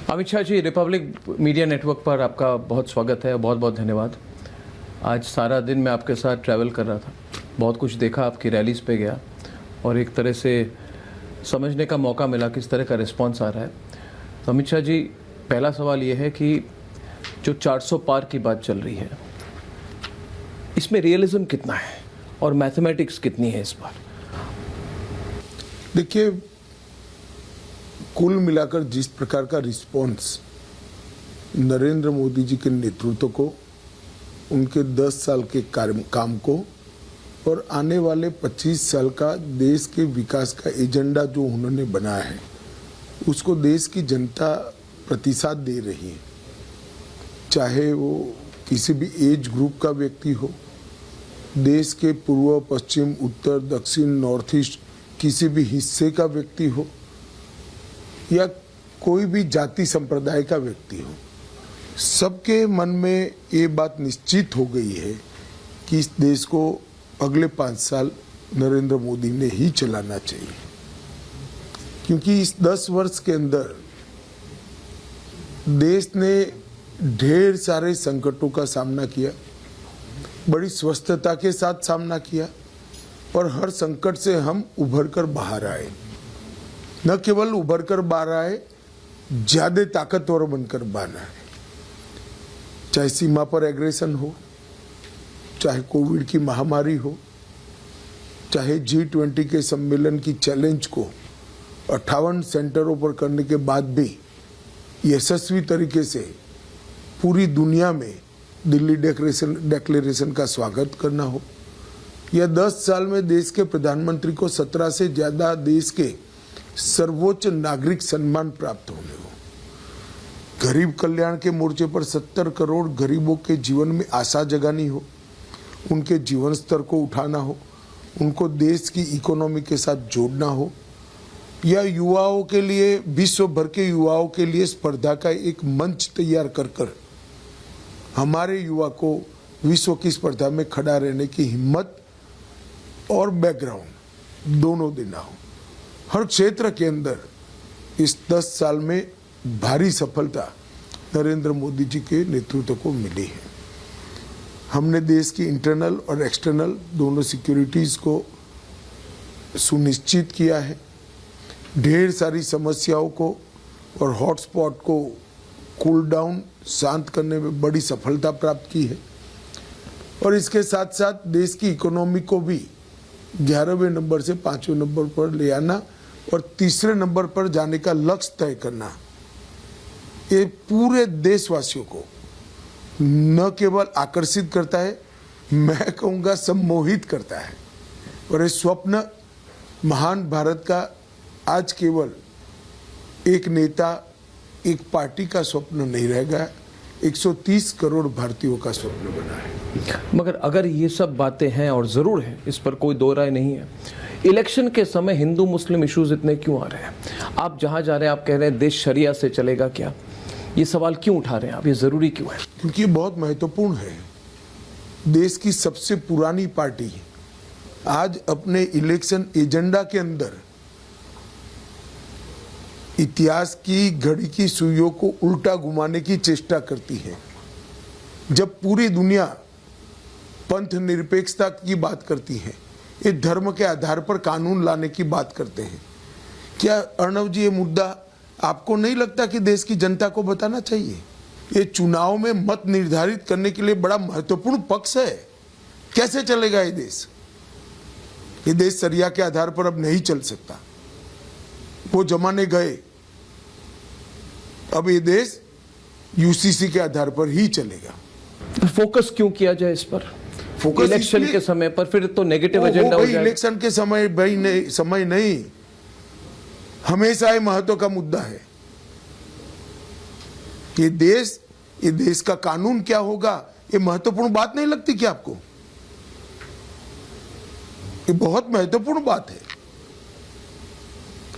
Amit Shah ji, Republic media network पर आपका बहुत स्वागत है। बहुत बहुत धन्यवाद। आज सारा दिन मैं आपके साथ ट्रैवल कर रहा था, बहुत कुछ देखा, आपकी रैलीज़ पे गया और एक तरह से समझने का मौका मिला किस तरह का रिस्पांस आ रहा है। तो अमित शाह जी, पहला सवाल ये है कि जो 400 पार की बात चल रही है, इसमें रियलिज्म कितना है और मैथमेटिक्स कितनी है इस बार? देखिए, कुल मिलाकर जिस प्रकार का रिस्पांस नरेंद्र मोदी जी के नेतृत्व को, उनके 10 साल के काम को और आने वाले 25 साल का देश के विकास का एजेंडा जो उन्होंने बनाया है, उसको देश की जनता प्रतिसाद दे रही है। चाहे वो किसी भी एज ग्रुप का व्यक्ति हो, देश के पूर्व, पश्चिम, उत्तर, दक्षिण, नॉर्थ ईस्ट किसी भी हिस्से का व्यक्ति हो या कोई भी जाति संप्रदाय का व्यक्ति हो, सबके मन में ये बात निश्चित हो गई है कि इस देश को अगले 5 साल नरेंद्र मोदी ने ही चलाना चाहिए। क्योंकि इस 10 वर्ष के अंदर देश ने ढेर सारे संकटों का सामना किया, बड़ी स्वस्थता के साथ सामना किया और हर संकट से हम उभर कर बाहर आए। न केवल उभर कर बाहर आए, ज्यादा ताकतवर बनकर बाहर आए। चाहे सीमा पर एग्रेशन हो, चाहे कोविड की महामारी हो, चाहे G20 के सम्मेलन की चैलेंज को 58 सेंटरों पर करने के बाद भी यशस्वी तरीके से पूरी दुनिया में दिल्ली डिक्लेरेशन का स्वागत करना हो, या 10 साल में देश के प्रधानमंत्री को 17 से ज्यादा देश के सर्वोच्च नागरिक सम्मान प्राप्त होने हो, गरीब कल्याण के मोर्चे पर 70 करोड़ गरीबों के जीवन में आशा जगानी हो, उनके जीवन स्तर को उठाना हो, उनको देश की इकोनॉमी के साथ जोड़ना हो, या युवाओं के लिए, विश्व भर के युवाओं के लिए स्पर्धा का एक मंच तैयार कर हमारे युवा को विश्व की स्पर्धा में खड़ा रहने की हिम्मत और बैकग्राउंड दोनों देना हो। हर क्षेत्र के अंदर इस 10 साल में भारी सफलता नरेंद्र मोदी जी के नेतृत्व को मिली है। हमने देश की इंटरनल और एक्सटर्नल दोनों सिक्योरिटीज को सुनिश्चित किया है, ढेर सारी समस्याओं को और हॉटस्पॉट को कूल डाउन, शांत करने में बड़ी सफलता प्राप्त की है और इसके साथ साथ देश की इकोनॉमी को भी 11वें नंबर से 5वें नंबर पर ले आना और तीसरे नंबर पर जाने का लक्ष्य तय करना, ये पूरे देशवासियों को न केवल आकर्षित करता है, मैं कहूँगा सम्मोहित करता है। और ये स्वप्न महान भारत का आज केवल एक नेता, एक पार्टी का स्वप्न नहीं रह गया, 130 करोड़ भारतीयों का स्वप्न बना है। मगर अगर ये सब बातें हैं, और ज़रूर है, इस पर कोई दो राय नहीं है, इलेक्शन के समय हिंदू मुस्लिम इश्यूज इतने क्यों आ रहे हैं? आप जहां जा रहे हैं, आप कह रहे हैं देश शरिया से चलेगा क्या? ये सवाल क्यों उठा रहे हैं आप? ये ज़रूरी क्यों है? क्योंकि ये बहुत महत्वपूर्ण है। देश की सबसे पुरानी पार्टी आज अपने इलेक्शन एजेंडा के अंदर इतिहास की घड़ी की सुइयों को उल्टा घुमाने की चेष्टा करती है। जब पूरी दुनिया पंथ निरपेक्षता की बात करती है, ये धर्म के आधार पर कानून लाने की बात करते हैं, क्या अर्णव जी ये मुद्दा आपको नहीं लगता कि देश की जनता को बताना चाहिए? ये चुनाव में मत निर्धारित करने के लिए बड़ा महत्वपूर्ण पक्ष है। कैसे चलेगा ये देश? ये देश शरिया के आधार पर अब नहीं चल सकता, वो जमाने गए। अब ये देश यूसीसी के आधार पर ही चलेगा। फोकस क्यों किया जाए इस पर? फोकस इलेक्शन के समय पर फिर तो नेगेटिव एजेंडा हो जाएगा। इलेक्शन के समय समय नहीं, हमेशा ये महत्व का मुद्दा है। ये देश का कानून क्या होगा, ये महत्वपूर्ण बात नहीं लगती क्या आपको? ये बहुत महत्वपूर्ण बात है।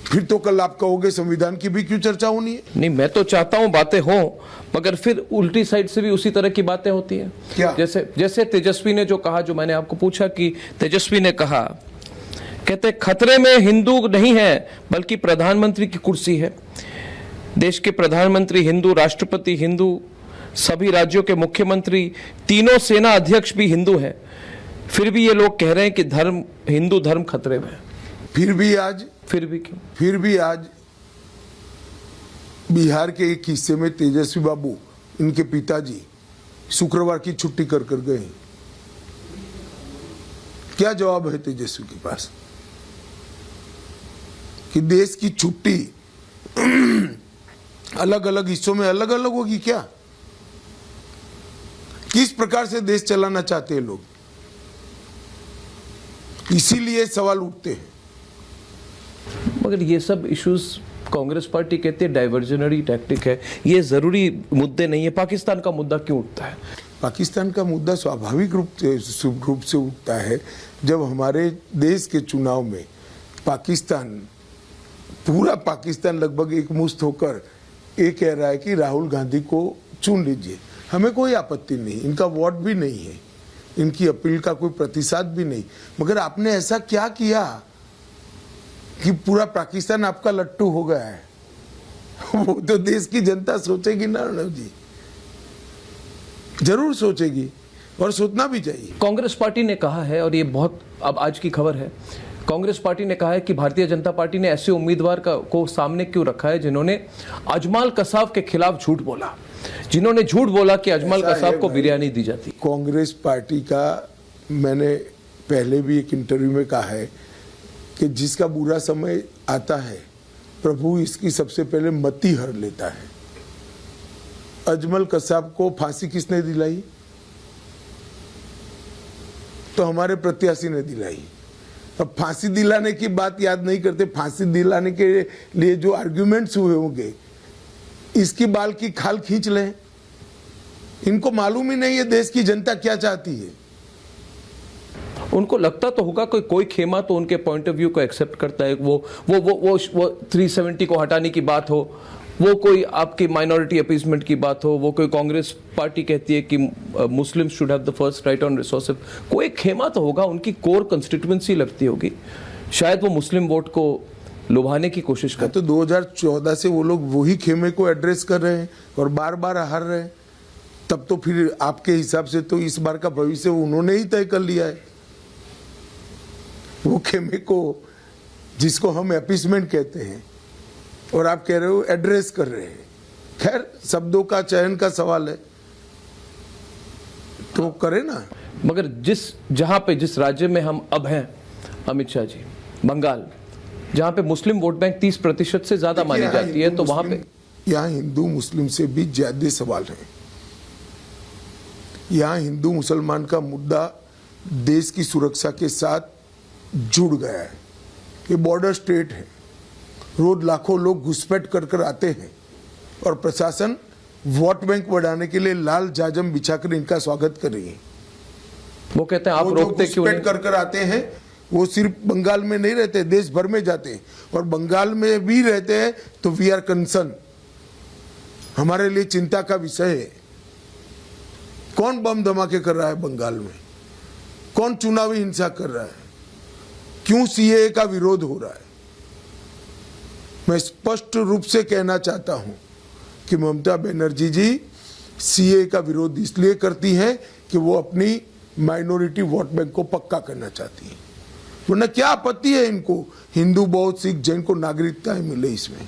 फिर तो कल आप कहोगे संविधान की भी क्यों चर्चा होनी है? नहीं, मैं तो चाहता हूं बातें हों, मगर फिर उल्टी साइड से भी उसी तरह की बातें होती हैं। क्या? जैसे तेजस्वी ने जो कहा, जो मैंने आपको पूछा कि तेजस्वी ने कहा, कहते खतरे में हिंदू नहीं है बल्कि प्रधानमंत्री की कुर्सी है। देश के प्रधानमंत्री हिंदू, राष्ट्रपति हिंदू, सभी राज्यों के मुख्यमंत्री, तीनों सेना अध्यक्ष भी हिंदू हैं, फिर भी ये लोग कह रहे हैं कि धर्म, हिंदू धर्म खतरे में है। फिर भी आज क्यों? फिर भी आज बिहार के एक हिस्से में तेजस्वी बाबू, इनके पिताजी, शुक्रवार की छुट्टी कर गए। क्या जवाब है तेजस्वी के पास कि देश की छुट्टी अलग अलग हिस्सों में अलग अलग होगी क्या? किस प्रकार से देश चलाना चाहते हैं लोग? इसीलिए सवाल उठते हैं। मगर ये सब इश्यूज कांग्रेस पार्टी कहती है डाइवर्जनरी टैक्टिक है, ये जरूरी मुद्दे नहीं है। पाकिस्तान का मुद्दा क्यों उठता है? पाकिस्तान का मुद्दा स्वाभाविक रूप से उठता है जब हमारे देश के चुनाव में पूरा पाकिस्तान लगभग एक मुश्त होकर ये कह रहा है कि राहुल गांधी को चुन लीजिए। हमें कोई आपत्ति नहीं, इनका वोट भी नहीं है, इनकी अपील का कोई प्रतिशत भी नहीं, मगर आपने ऐसा क्या किया कि पूरा पाकिस्तान आपका लट्टू हो गया है? वो तो देश की जनता सोचेगी ना अर्णव जी, जरूर सोचेगी और सोचना भी चाहिए। कांग्रेस पार्टी ने कहा है, और ये बहुत अब आज की खबर है, कांग्रेस पार्टी ने कहा है कि भारतीय जनता पार्टी ने ऐसे उम्मीदवार को सामने क्यों रखा है जिन्होंने अजमाल कसाब के खिलाफ झूठ बोला, जिन्होंने झूठ बोला कि अजमाल कसाब को बिरयानी दी जाती। कांग्रेस पार्टी का मैंने पहले भी एक इंटरव्यू में कहा है कि जिसका बुरा समय आता है प्रभु इसकी सबसे पहले मति हर लेता है। अजमल कसाब को फांसी किसने दिलाई? तो हमारे प्रत्याशी ने दिलाई। अब फांसी दिलाने की बात याद नहीं करते, फांसी दिलाने के लिए जो आर्ग्यूमेंट्स हुए होंगे इसकी बाल की खाल खींच लें। इनको मालूम ही नहीं है देश की जनता क्या चाहती है। उनको लगता तो होगा कोई खेमा तो उनके पॉइंट ऑफ व्यू को एक्सेप्ट करता है। वो 370 को हटाने की बात हो, वो कोई आपकी माइनॉरिटी अपीसमेंट की बात हो, वो कोई कांग्रेस पार्टी कहती है कि मुस्लिम should have the first right on resources, कोई खेमा तो होगा, उनकी कोर कंस्टिट्यूएंसी लगती होगी, शायद वो मुस्लिम वोट को लुभाने की कोशिश करते। तो 2014 से वो लोग वही खेमे को एड्रेस कर रहे हैं और बार बार हार रहे हैं। तब तो फिर आपके हिसाब से तो इस बार का भविष्य उन्होंने ही तय कर लिया है। वो खेमे को जिसको हम अपीसमेंट कहते हैं और आप कह रहे हो एड्रेस कर रहे हैं। खैर शब्दों का चयन का सवाल है, तो करे ना। मगर जिस राज्य में हम अब हैं अमित शाह जी, बंगाल, जहां पे मुस्लिम वोट बैंक 30% से ज्यादा मानी जाती है, तो वहां पे यहाँ हिंदू मुस्लिम से भी ज्यादा सवाल है। यहाँ हिंदू मुसलमान का मुद्दा देश की सुरक्षा के साथ जुड़ गया है। ये बॉर्डर स्टेट है, रोज लाखों लोग घुसपैठ कर आते हैं और प्रशासन वोट बैंक बढ़ाने के लिए लाल जाजम बिछाकर इनका स्वागत कर रही है। वो कहते हैं आप रोकते क्यों नहीं? कर आते हैं, वो सिर्फ बंगाल में नहीं रहते, देश भर में जाते हैं, और बंगाल में भी रहते हैं तो वी आर कंसर्न, हमारे लिए चिंता का विषय है। कौन बम धमाके कर रहा है बंगाल में? कौन चुनावी हिंसा कर रहा है? क्यों सीएए का विरोध हो रहा है? मैं स्पष्ट रूप से कहना चाहता हूं कि ममता बनर्जी जी सीएए का विरोध इसलिए करती हैं कि वो अपनी माइनॉरिटी वोट बैंक को पक्का करना चाहती है। वरना क्या आपत्ति है इनको हिंदू, बौद्ध, सिख, जैन को नागरिकता मिले इसमें?